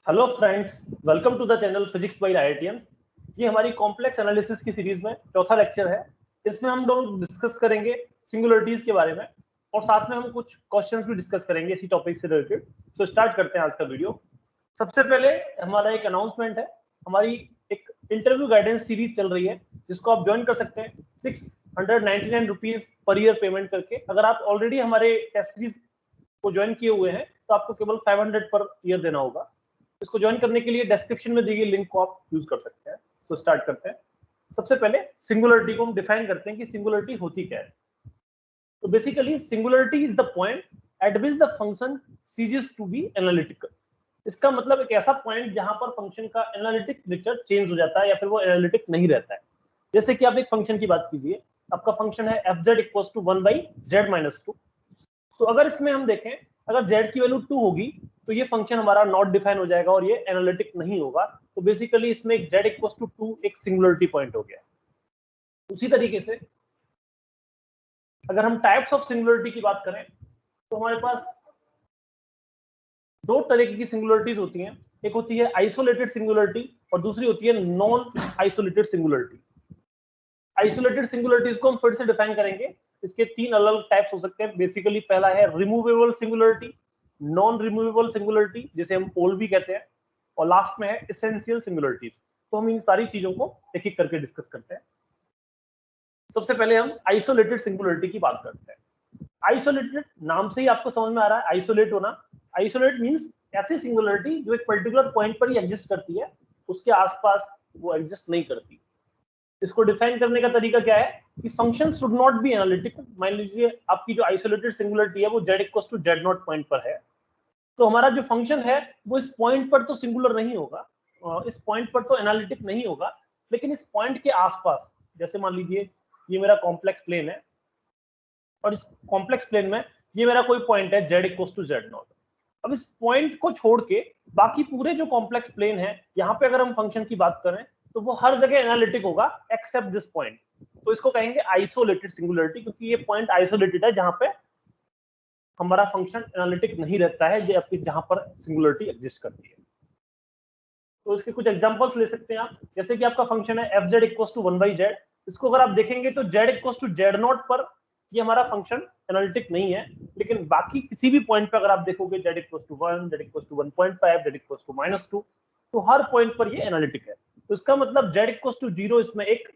Hello friends, welcome to the channel physics by IITians. ये हमारी complex analysis की series में चौथा लेक्चर है। इसमें हम लोग डिस्कस करेंगे सिंगुलरिटीज के बारे में और साथ में हम कुछ क्वेश्चंस भी डिस्कस करेंगे इसी टॉपिक से रिलेटेड। तो स्टार्ट करते हैं आज का वीडियो। सबसे पहले हमारा एक अनाउंसमेंट है। हमारी एक इंटरव्यू गाइडेंस सीरीज चल रही है जिसको आप ज्वाइन कर सकते हैं 699 रुपीज पर ईयर पेमेंट करके। अगर आप ऑलरेडी हमारे टेस्ट सीरीज को ज्वाइन किए हुए हैं तो आपको केवल 500 पर ईयर देना होगा। इसको ज्वाइन करने के लिए डिस्क्रिप्शन में दी गई लिंक को आप यूज कर सकते हैं। तो स्टार्ट करते हैं। सबसे पहले सिंगुलरिटी को हम डिफाइन करते हैं कि सिंगुलरिटी होती क्या है। तो basically singularity is the point at which the function ceases to be analytical. इसका मतलब एक ऐसा पॉइंट जहां पर फंक्शन का एनालिटिक नेचर चेंज हो जाता है या फिर वो एनालिटिक नहीं रहता है। जैसे कि आप एक फंक्शन की बात कीजिए, आपका फंक्शन है F Z equal to 1/z-2। तो अगर इसमें हम देखें, अगर z की वैल्यू 2 होगी तो ये फंक्शन हमारा नॉट डिफाइन हो जाएगा और ये एनालिटिक नहीं होगा। तो बेसिकली इसमें एक z इक्वल टू 2 एक सिंगुलरिटी पॉइंट हो गया। उसी तरीके से अगर हम टाइप्स ऑफ सिंगुलरिटी की बात करें तो हमारे पास दो तरीके की सिंगुलरिटीज होती हैं। एक होती है आइसोलेटेड सिंगुलरिटी और दूसरी होती है non isolated singularity. Isolated singularities को हम फिर से डिफाइन करेंगे। इसके तीन अलग अलग टाइप्स हो सकते हैं। बेसिकली पहला है removable singularity, non removable singularity जिसे हम पोल भी कहते हैं, और लास्ट में है एसेंशियल सिंगुलरिटीज। तो हम इन सारी चीजों को एक एक करके डिस्कस करते हैं। सबसे पहले हम आइसोलेटेड सिंगुलरिटी की बात करते हैं। आइसोलेटेड नाम से ही आपको समझ में आ रहा है आइसोलेट होना। आइसोलेट मींस ऐसी सिंगुलरिटी जो एक पर्टिकुलर पॉइंट पर ही एग्जिस्ट करती है, उसके आसपास वो एग्जिस्ट नहीं करती। इसको डिफाइन करने का तरीका क्या है कि function should not be analytical. मान लीजिए आपकी जो आइसोलेटेड सिंगुलरिटी है वो z equal to z0 point पर है, तो हमारा जो फंक्शन है वो इस पॉइंट पर तो सिंगुलर नहीं होगा, इस पॉइंट पर तो एनालिटिक नहीं होगा, लेकिन इस पॉइंट के आसपास, जैसे मान लीजिए ये मेरा कॉम्प्लेक्स प्लेन है और इस कॉम्प्लेक्स प्लेन में ये मेरा कोई पॉइंट है z इक्वल टू z0। अब इस पॉइंट को छोड़ के बाकी पूरे जो कॉम्प्लेक्स प्लेन है, यहाँ पे अगर हम फंक्शन की बात करें तो वो हर जगह एनालिटिक होगा एक्सेप्ट दिस पॉइंट। तो इसको कहेंगे आइसोलेटेड सिंगुलरिटी, क्योंकि ये पॉइंट आइसोलेटेड है जहां पे हमारा फंक्शन एनालिटिक नहीं रहता है, जबकि जहां पर सिंगुलरिटी एग्जिस्ट करती है। तो इसके कुछ एग्जांपल्स ले सकते हैं आप। जैसे कि आपका फंक्शन है F Z equal to 1/z। इसको अगर आप देखेंगे तो z इक्वल टू z0 पर ये हमारा फंक्शन एनालिटिक नहीं है, लेकिन बाकी किसी भी पॉइंट पर अगर आप देखोगे z equal to 1, z equal to 1.5, z equal to -2, तो हर पॉइंट पर ये एनालिटिक है। तो इसका मतलब z इक्वल टू 0 इसमें एक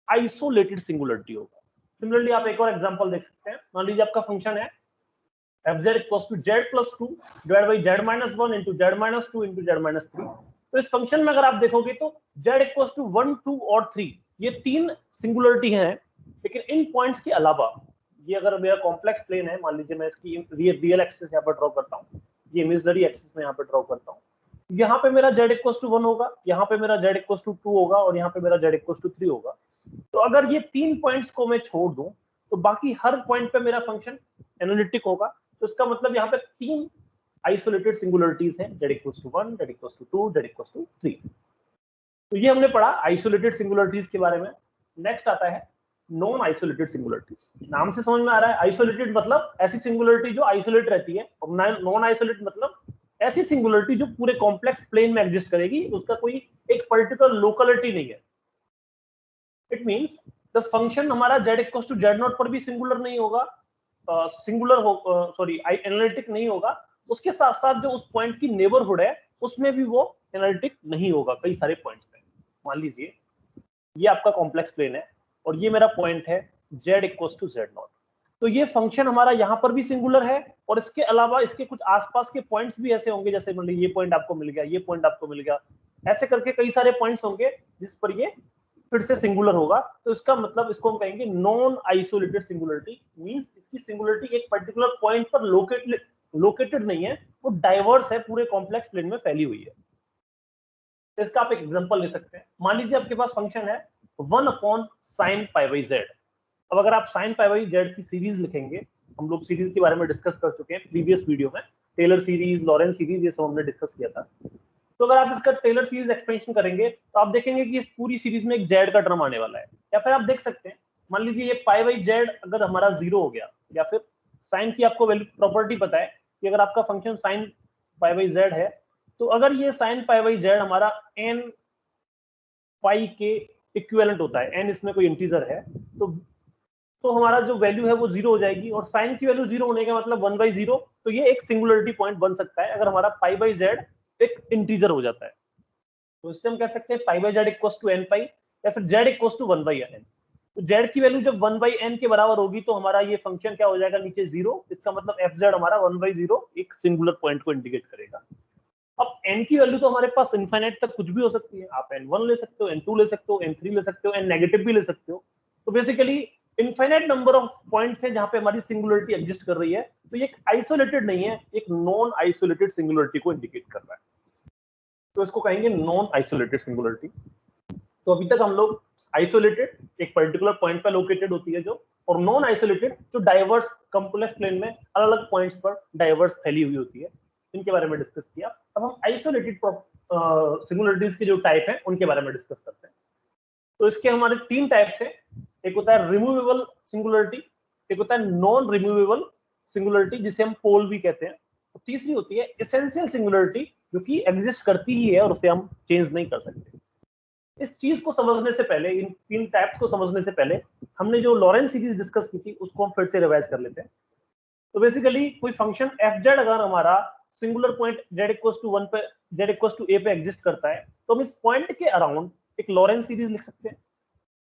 आइसोलेटेड सिंगुलरिटी होगा। सिमिलरली आप एक और एग्जांपल देख सकते हैं। मान लीजिए आपका फंक्शन है fz equals to z plus 2 divide by z minus 1 into z minus 2 into z minus 3। तो इस फंक्शन में अगर आप देखोगे तो z इक्वल्स टू 1, 2 और 3 ये तीन सिंगुलरिटी हैं, लेकिन इन पॉइंट्स के अलावा ये अगर मेरा कॉम्प्लेक्स प्लेन है, मान लीजिए मैं इसकी रियल एक्सिस यहाँ पर ड्रॉ करता हूँ, ये इमेजिनरी एक्सिस में यहाँ पर ड्रॉ करता हूँ, यहाँ पे मेरा z इक्वल्स टू 1 होगा, यहाँ पे मेरा z इक्वल्स टू 2 होगा और यहाँ पे मेरा z इक्वल्स टू 3 होगा। तो अगर ये तीन पॉइंट्स को मैं छोड़ दूं तो बाकी हर पॉइंट पे मेरा फंक्शन एनालिटिक होगा। तो इसका मतलब यहाँ पे तीन आइसोलेटेड सिंगुलरिटीज हैं, z equals to 1, z equals to 2, z equals to 3। तो ये हमने पढ़ा आइसोलेटेड सिंगुलरिटीज के बारे में। नेक्स्ट आता है नॉन आइसोलेटेड सिंगुलरिटीज। नाम से समझ में आ रहा है आइसोलेटेड मतलब ऐसी सिंगुलरिटी जो आइसोलेट रहती है, और नॉन आइसोलेट मतलब ऐसी सिंगुलरिटी जो पूरे कॉम्प्लेक्स प्लेन में एग्जिस्ट करेगी, उसका कोई एक पर्टिकुलर लोकेलिटी नहीं है। इट मींस द फंक्शन हमारा z इक्वल्स टू z0 पर भी सिंगुलर नहीं होगा, एनालिटिक नहीं होगा, उसके साथ साथ जो उस पॉइंट की नेबरहुड है उसमें भी वो एनालिटिक नहीं होगा कई सारे पॉइंट्स पे। मान लीजिए ये आपका कॉम्प्लेक्स प्लेन है और ये मेरा पॉइंट है z इक्वल्स टू z0। तो ये फंक्शन हमारा यहाँ पर भी सिंगुलर है और इसके अलावा इसके कुछ आसपास के पॉइंट्स भी ऐसे होंगे, जैसे मतलब ये पॉइंट आपको मिल गया, ये पॉइंट आपको मिल गया, ऐसे करके कई सारे पॉइंट्स होंगे जिस पर ये फिर से सिंगुलर होगा। तो इसका मतलब इसको हम कहेंगे नॉन आइसोलेटेड सिंगुलरिटी। मींस इसकी सिंगुलरिटी एक पर्टिकुलर पॉइंट पर लोकेटेड नहीं है, वो डाइवर्स है, पूरे कॉम्प्लेक्स प्लेन में फैली हुई है। इसका आप एक एग्जांपल ले सकते हैं। मान लीजिए आपके पास फंक्शन है 1/sin π/z। अब अगर आप sin π/z की सीरीज लिखेंगे, हम लोग सीरीज के बारे में डिस्कस कर चुके हैं प्रीवियस वीडियो में, टेलर सीरीज, लॉरेंस सीरीज, ये सब हमने डिस्कस किया था। तो अगर आप इसका टेलर सीरीज एक्सपेंशन करेंगे तो आप देखेंगे कि इस पूरी सीरीज में एक z का टर्म आने वाला है। या फिर आप देख सकते हैं, मान लीजिए ये π/z अगर हमारा 0 हो गया, या फिर साइन की आपको वैल्यू प्रॉपर्टी पता है कि अगर आपका function sin pi by Z है, तो अगर ये साइन पाई बाई जेड हमारा एन पाई के इक्विवेलेंट होता है, एन इसमें कोई इंटीजर है, तो हमारा जो वैल्यू है वो 0 हो जाएगी, और साइन की वैल्यू 0 होने का मतलब 1/0, तो ये एक सिंगुलरिटी पॉइंट बन सकता है अगर हमारा पाई बाई जेड एक इंटीजर हो जाता है। तो इससे हम कह सकते हैं pi by z equals to n pi, या फिर जेड इक्वल्स टू 1/n। तो जेड की वैल्यू जब 1/n के बराबर होगी तो हमारा ये फंक्शन क्या हो जाएगा, नीचे 0, इसका मतलब एफ जेड हमारा 1/0 एक सिंगुलर पॉइंट को इंडिकेट करेगा। अब n की वैल्यू तो हमारे पास इनफाइनाइट तक कुछ भी हो सकती है, आप n1 ले सकते हो, n2 ले सकते हो, n3 ले सकते हो, n नेगेटिव भी ले सकते हो। तो basically infinite number of points है जहां पे हमारी सिंगुलरिटी एग्जिस्ट कर रही है, तो ये एक आइसोलेटेड नहीं है, एक नॉन आइसोलेटेड सिंगुलरिटी को इंडिकेट कर रहा है, तो इसको कहेंगे नॉन आइसोलेटेड सिंगुलरिटी। तो अभी तक हम लोग आइसोलेटेड एक पर्टिकुलर पॉइंट पर लोकेटेड होती है जो, और नॉन आइसोलेटेड जो डाइवर्स कंप्लेक्स प्लेन में अलग अलग पॉइंट्स पर डाइवर्स फैली हुई होती है, इनके बारे में डिस्कस किया। अब हम आइसोलेटेड सिंगुलरिटीज के जो टाइप हैं उनके बारे में डिस्कस करते हैं। तो इसके हमारे 3 टाइप्स हैं, एक होता है रिमूवेबल सिंगुलरिटी, एक होता है नॉन रिमूवेबल सिंगुलरिटी जिसे हम पोल भी कहते हैं, और तीसरी होती है एसेंशियल सिंगुलरिटी जो कि एग्जिस्ट करती ही है और उसे हम चेंज नहीं कर सकते। इस चीज को समझने से पहले, इन 3 टाइप्स को समझने से पहले, हमने जो लॉरेंट सीरीज डिस्कस की थी उसको हम फिर से रिवाइज कर लेते हैं। तो बेसिकली कोई फंक्शन एफ जेड अगर हमारा singular point Z equals to 1 पे, जेड इक्वल्स टू ए पे एग्जिस्ट करता है, तो हम इस पॉइंट के अराउंड एक लॉरेंट सीरीज लिख सकते हैं।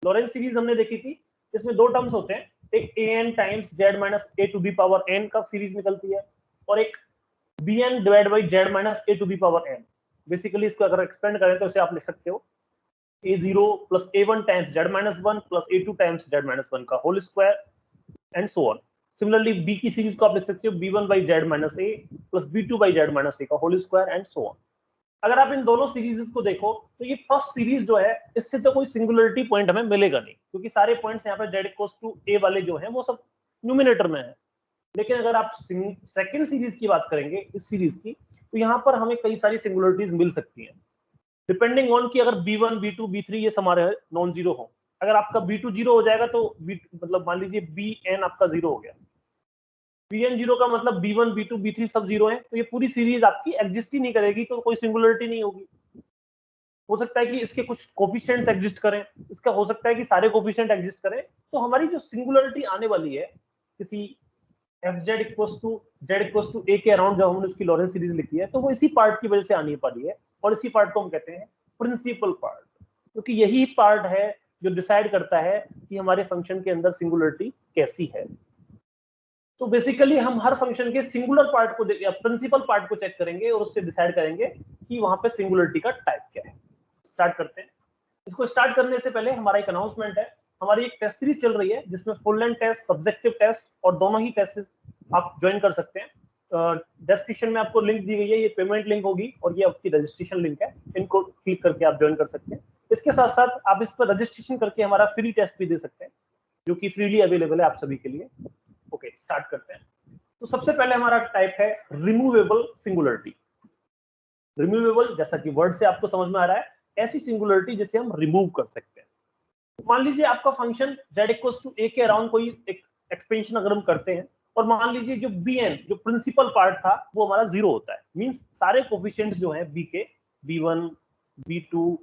लॉरेंट सीरीज हमने देखी थी, इसमें 2 टर्म्स होते हैं, एक an times z minus a to the power n का सीरीज निकलती है, और एक bn divide by z minus a to the power n। Basically इसको अगर एक्सपेंड करें तो इसे आप लिख सकते हो a0 plus a1 times z minus 1 plus a2 times z minus 1 का whole square and so on. Similarly b की सीरीज को आप लिख सकते हो b1 by z minus a plus b2 by z minus a का whole square and so on. अगर आप इन दोनों सीरीज को देखो तो ये फर्स्ट सीरीज जो है इससे तो कोई सिंगुलरिटी पॉइंट हमें मिलेगा नहीं, क्योंकि सारे पॉइंट्स यहाँ पे जेड इक्वल्स टू ए वाले जो हैं वो सब न्यूमिनेटर में है। लेकिन अगर आप सेकंड सीरीज की बात करेंगे, इस सीरीज की, तो यहाँ पर हमें कई सारी सिंगुलरिटीज मिल सकती हैं, डिपेंडिंग ऑन कि अगर b1 b2 b3 ये हमारे नॉन जीरो हो। अगर आपका b2 जीरो हो जाएगा तो मतलब मान लीजिए bn आपका जीरो हो गया, bn जीरो का मतलब b1 b2 b3 सब जीरो है, तो ये पूरी सीरीज आपकी एग्जिस्ट ही नहीं करेगी, तो कोई सिंगुलरिटी नहीं होगी। हो सकता है कि इसके कुछ कोफिशिएंट्स एग्जिस्ट करें, इसका हो सकता है कि सारे कोफिशिएंट एग्जिस्ट करें, तो हमारी जो सिंगुलरिटी आने वाली है किसी एफ जेड इक्वल्स टू ए के अराउंड जब हमने उसकी लॉरेंट सीरीज लिखी है, तो वो इसी पार्ट की वजह से आनी पड़ी है, और इसी पार्ट को हम कहते हैं प्रिंसिपल पार्ट, क्योंकि यही पार्ट है जो डिसाइड करता है कि हमारे फंक्शन के अंदर सिंगुलरिटी कैसी है। तो बेसिकली हम हर फंक्शन के सिंगुलर पार्ट को या प्रिंसिपल पार्ट को चेक करेंगे और उससे डिसाइड करेंगे कि वहां पे सिंगुलरिटी का टाइप क्या है। स्टार्ट करते हैं। इसको स्टार्ट करने से पहले हमारा एक अनाउंसमेंट है, हमारी एक टेस्ट सीरीज चल रही है जिसमें full length test, subjective test और दोनों ही टेस्ट आप ज्वाइन कर सकते हैं। डिस्क्रिप्शन में आपको लिंक दी गई है, ये पेमेंट लिंक होगी और ये आपकी रजिस्ट्रेशन लिंक है, इनको क्लिक करके आप ज्वाइन कर सकते हैं। इसके साथ साथ आप इस पर रजिस्ट्रेशन करके हमारा फ्री टेस्ट भी दे सकते हैं जो कि फ्रीली अवेलेबल है आप सभी के लिए। ओके, स्टार्ट करते हैं। तो सबसे पहले हमारा टाइप है रिमूवेबल सिंगुलरिटी। रिमूवेबल जैसा कि वर्ड से आपको समझ में आ रहा है, ऐसी सिंगुलरिटी जिसे हम रिमूव कर सकते हैं। मान लीजिए आपका function z equals to a के अराउंड कोई एक एक्सपेंशन अगर हम करते हैं, और मान लीजिए जो bn जो प्रिंसिपल पार्ट था वो हमारा 0 होता है, मींस सारे कोफिशिएंट्स जो हैं b के, b1 b2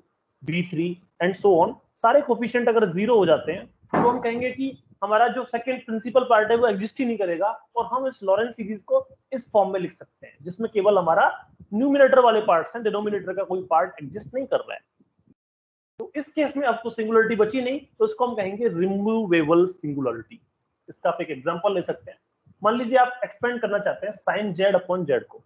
b3 and so on, सारे कोफिशिएंट अगर 0 हो जाते हैं तो हम कहेंगे कि हमारा जो सेकंड प्रिंसिपल पार्ट है वो एग्जिस्ट ही नहीं करेगा, और हम इस लॉरेंट सीरीज को इस फॉर्म में लिख सकते हैं जिसमें केवल हमारा न्यूमिनेटर वाले पार्ट्स हैं, डिनोमिनेटर का कोई पार्ट एग्जिस्ट नहीं कर रहा है। तो इस केस में आपको सिंगुलरिटी बची नहीं, तो इसको हम कहेंगे रिमूवेबल सिंगुलरिटी। इसका आप एक एग्जांपल ले सकते हैं। मान लीजिए आप एक्सपेंड करना चाहते हैं साइन जेड अपॉन जेड को,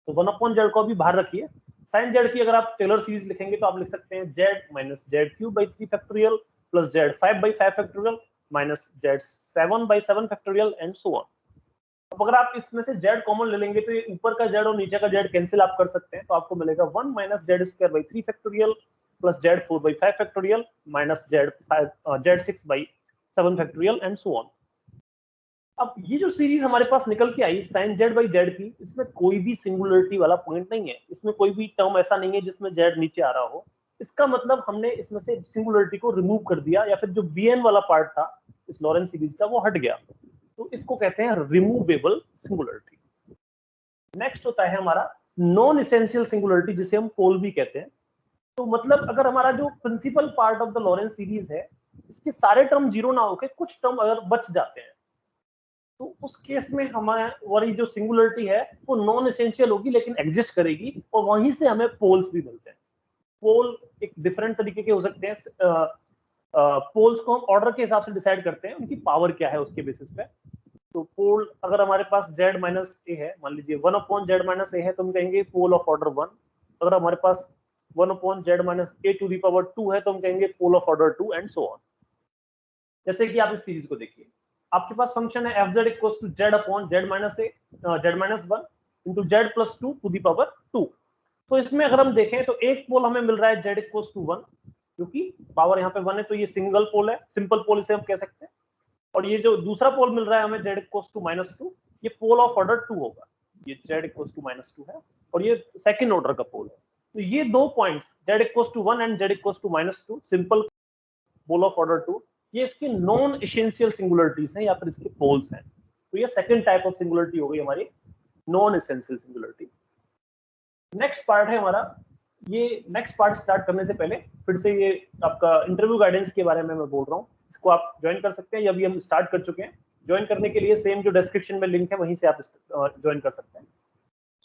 तो 1 अपॉन जेड को भी बाहर रखिए। साइन जेड की अगर आप टेलर सीरीज लिखेंगे तो आप लिख सकते हैं Z minus Z cube by 3 factorial plus Z 5 by 5 factorial minus Z 7 by 7 factorial and so on. अब अगर आप इसमें से जेड कॉमन ले लेंगे तो ये ऊपर का जेड और नीचे का जेड कैंसिल आप कर सकते हैं, तो आपको मिलेगा 1 minus Z square by 3 factorial plus Z 4 by 5 factorial minus Z 6 by 7 factorial and so on. अब ये जो सीरीज हमारे पास निकल के आई साइन जेड बाई जेड की, इसमें कोई भी सिंगुलरिटी वाला पॉइंट नहीं है, इसमें कोई भी टर्म ऐसा नहीं है जिसमें जेड नीचे आ रहा हो। इसका मतलब हमने इसमें से सिंगुलरिटी को रिमूव कर दिया, या फिर जो bn वाला पार्ट था इस लॉरेंट सीरीज का वो हट गया, तो इसको कहते हैं रिमूवेबल सिंगुलरिटी। नेक्स्ट होता है हमारा नॉन इसेंशियल सिंगुलरिटी जिसे हम पोल भी कहते हैं। तो मतलब अगर हमारा जो principal part of the Laurent series है, इसके सारे टर्म जीरो ना होके कुछ टर्म अगर बच जाते हैं, तो उस केस में हमारी जो सिंगुलरिटी है वो नॉन एसेंशियल होगी लेकिन एग्जिस्ट करेगी, और वहीं से हमें पोल्स भी मिलते हैं। पोल एक डिफरेंट तरीके के हो सकते हैं। पोल्स को हम ऑर्डर के हिसाब से डिसाइड करते हैं, उनकी पावर क्या है उसके बेसिस पे। तो पोल अगर हमारे पास z माइनस ए है, मान लीजिए 1/z माइनस ए है, तो हम कहेंगे पोल ऑफ ऑर्डर 1। अगर हमारे पास 1/z minus a to the power 2 है, तो हम कहेंगे pole of order 2 and so on. जैसे कि आप इस सीरीज को देखिए, आपके पास फंक्शन है fz equals to z upon z minus a z minus 1 into z plus 2 to the power 2। तो इसमें अगर हम देखें तो एक पोल हमें मिल रहा है z इक्वल्स टू 1, क्योंकि पावर यहाँ पे 1 है, तो ये सिंगल पोल है, सिंपल पोल इसे हम कह सकते हैं। और ये जो दूसरा पोल मिल रहा है हमें z इक्वल्स टू -2, ये पोल ऑफ ऑर्डर 2 होगा। ये z इक्वल्स टू -2 है और ये सेकंड ऑर्डर का पोल है। तो ये दो points z equals to 1 and z equals to -2 simple pole of order 2, ये इसके नॉन एसेंशियल सिंगुलरिटीज हैं या फिर इसके पोल्स हैं। तो ये सेकंड टाइप ऑफ सिंगुलरिटी हो गई हमारी non essential singularity. Next part है हमारा, ये नेक्स्ट पार्ट स्टार्ट करने से पहले फिर से ये आपका इंटरव्यू गाइडेंस के बारे में मैं बोल रहा हूँ, इसको आप ज्वाइन कर सकते हैं, या अभी हम स्टार्ट कर चुके हैं। ज्वाइन करने के लिए सेम जो डिस्क्रिप्शन में लिंक है वहीं से आप ज्वाइन कर सकते हैं।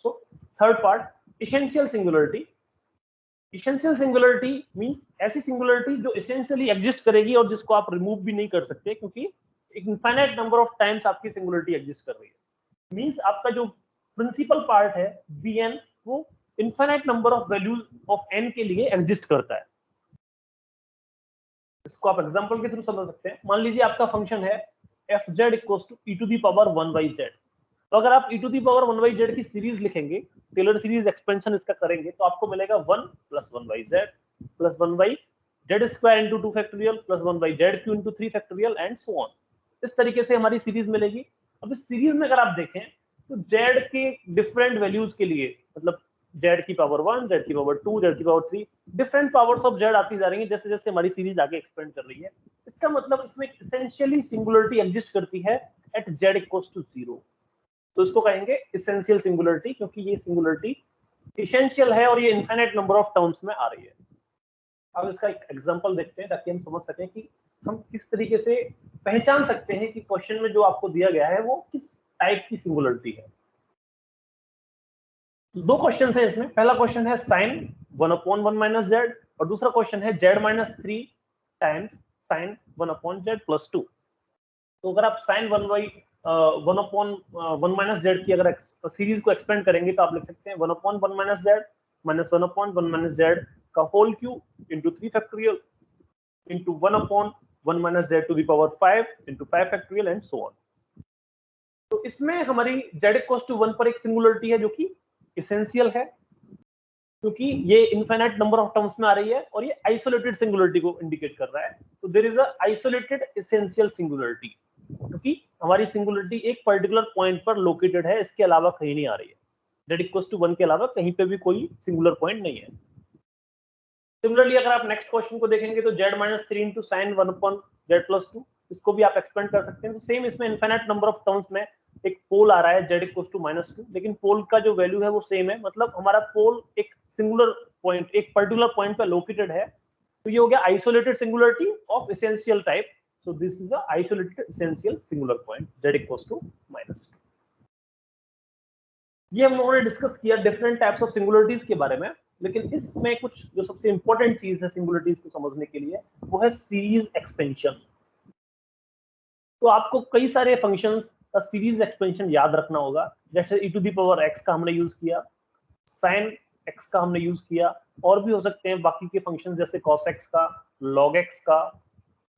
So third part, essential singularity. Essential singularity means ऐसी सिंगुलरिटी जो एसेंशियली एग्जिस्ट करेगी और जिसको आप रिमूव भी नहीं कर सकते, क्योंकि एक इनफाइनाइट नंबर ऑफ टाइम्स आपकी सिंगुलरिटी एग्जिस्ट कर रही है। मींस आपका जो प्रिंसिपल पार्ट है bn, वो infinite number of values of n के लिए एग्जिस्ट करता है। इसको आप एग्जांपल के थ्रू समझ सकते हैं। मान लीजिए आपका फंक्शन है fz equals to e to the power 1/z। तो अगर आप e to the power 1/z की सीरीज लिखेंगे, टेलर सीरीज एक्सपेंशन इसका करेंगे, तो आपको मिलेगा 1 plus 1/z plus 1/z square into 2 factorial plus 1/z Q into 3 factorial and so on. इस तरीके से हमारी सीरीज मिलेगी। अब इस सीरीज में अगर आप देखें तो z के डिफरेंट वैल्यूज के लिए, मतलब z की पावर 1, z की पावर 2, z की power 3, different powers of z आती जा रही है जैसे जैसे हमारी सीरीज आगे एक्सपेंड कर रही है। इसका मतलब इसमें एसेंशियली सिंगुलरिटी एग्जिस्ट करती है एट z इक्वल्स टू 0। तो इसको कहेंगे एसेंशियल सिंगुलरिटी, क्योंकि ये सिंगुलरिटी एसेंशियल है और ये इनफाइनाइट नंबर ऑफ टर्म्स में आ रही है। अब इसका एक एग्जांपल देखते हैं ताकि हम समझ सकें कि हम किस तरीके से पहचान सकते हैं कि क्वेश्चन में जो आपको दिया गया है वो किस टाइप की सिंगुलरिटी है। दो क्वेश्चन है इसमें। पहला क्वेश्चन है sin 1/1 - z और दूसरा क्वेश्चन है z - 3 टाइम्स sin 1/z + 2। तो अगर आप sin 1/1 - z की अगर सीरीज को एक्सपेंड करेंगे तो आप लिख सकते हैं 1/1 - z - 1/1 - z का whole cube into 3 factorial into 1/1 - z to the power 5 into 5 factorial and so on. तो इसमें हमारी z इक्वल्स टू 1 पर एक सिंगुलरिटी है जो कि एसेंशियल है, क्योंकि ये इनफाइनाइट नंबर ऑफ टर्म्स में आ रही है और ये आइसोलेटेड सिंगुलरिटी को इंडिकेट कर रहा है। तो there is a isolated essential singularity, क्योंकि हमारी सिंगुलरिटी एक पर्टिकुलर पॉइंट पर लोकेटेड है, इसके अलावा कहीं नहीं आ रही है। z इक्वल्स टू 1 के अलावा कहीं पे भी कोई सिंगुलर पॉइंट नहीं है। सिमिलरली अगर आप नेक्स्ट क्वेश्चन को देखेंगे तो z - 3 इंटू sin 1/z + 2, इसको भी आप एक्सपेंड कर सकते हैं। तो सेम इसमें इनफाइनाइट नंबर ऑफ टर्म्स में एक पोल आ रहा है z इक्वल्स टू -2, लेकिन पोल का जो वैल्यू है वो सेम है, मतलब हमारा पोल एक सिंगुलर पॉइंट, एक पर्टिकुलर पॉइंट पे लोकेटेड है। तो ये हो गया isolated singularity of essential type. So this is a isolated essential singular point z equals to -2। ये हम लोगों ने डिस्कस किया डिफरेंट टाइप्स ऑफ सिंगुलरिटीज के बारे में, लेकिन इसमें कुछ जो सबसे इंपॉर्टेंट चीज है सिंगुलरिटीज को समझने के लिए वो है सीरीज एक्सपेंशन। तो आपको कई सारे फंक्शंस का सीरीज एक्सपेंशन याद रखना होगा। जैसे e to the power x का हमने यूज किया, sin x का हमने यूज किया, और भी हो सकते हैं बाकी के फंक्शन जैसे cos x का, log x का,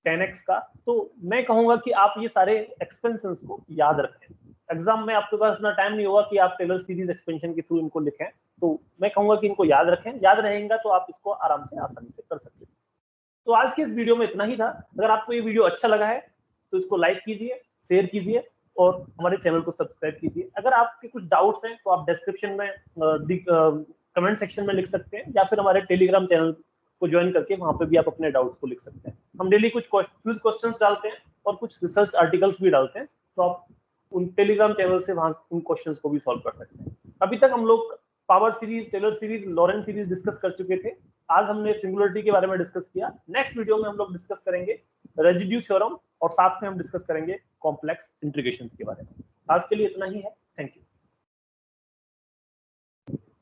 tan x का। तो मैं कहूंगा कि आप ये सारे एक्सपेंशंस को याद रखें। एग्जाम में आपके पास इतना टाइम नहीं होगा कि आप टेलर सीरीज एक्सपेंशन के थ्रू इनको लिखें, तो मैं कहूंगा कि इनको याद रखें। याद रहेगा तो आप इसको आराम से आसानी से कर सकते हैं। तो आज के इस वीडियो में इतना ही था। अगर आपको ये वीडियो अच्छा लगा है तो इसको लाइक कीजिए, शेयर कीजिए और हमारे चैनल को सब्सक्राइब कीजिए। अगर आपके कुछ डाउट्स हैं तो आप डिस्क्रिप्शन में कमेंट सेक्शन में लिख सकते हैं, या फिर हमारे टेलीग्राम चैनल को ज्वाइन करके वहां पे भी आप अपने डाउट्स को लिख सकते हैं। हम डेली कुछ क्वेश्चंस डालते हैं और कुछ रिसर्च आर्टिकल्स भी डालते हैं, तो आप उन टेलीग्राम चैनल से वहां उन क्वेश्चंस को भी सॉल्व कर सकते हैं। अभी तक हम लोग power series, Taylor series, Laurent series discuss कर चुके थे। आज हमने सिंगुलरिटी के बारे में डिस्कस किया। नेक्स्ट वीडियो में हम लोग डिस्कस करेंगे रेजिड्यू थ्योरम और साथ में हम डिस्कस करेंगे कॉम्प्लेक्स इंटीग्रेशन के बारे में। आज के लिए इतना ही है। Thank you.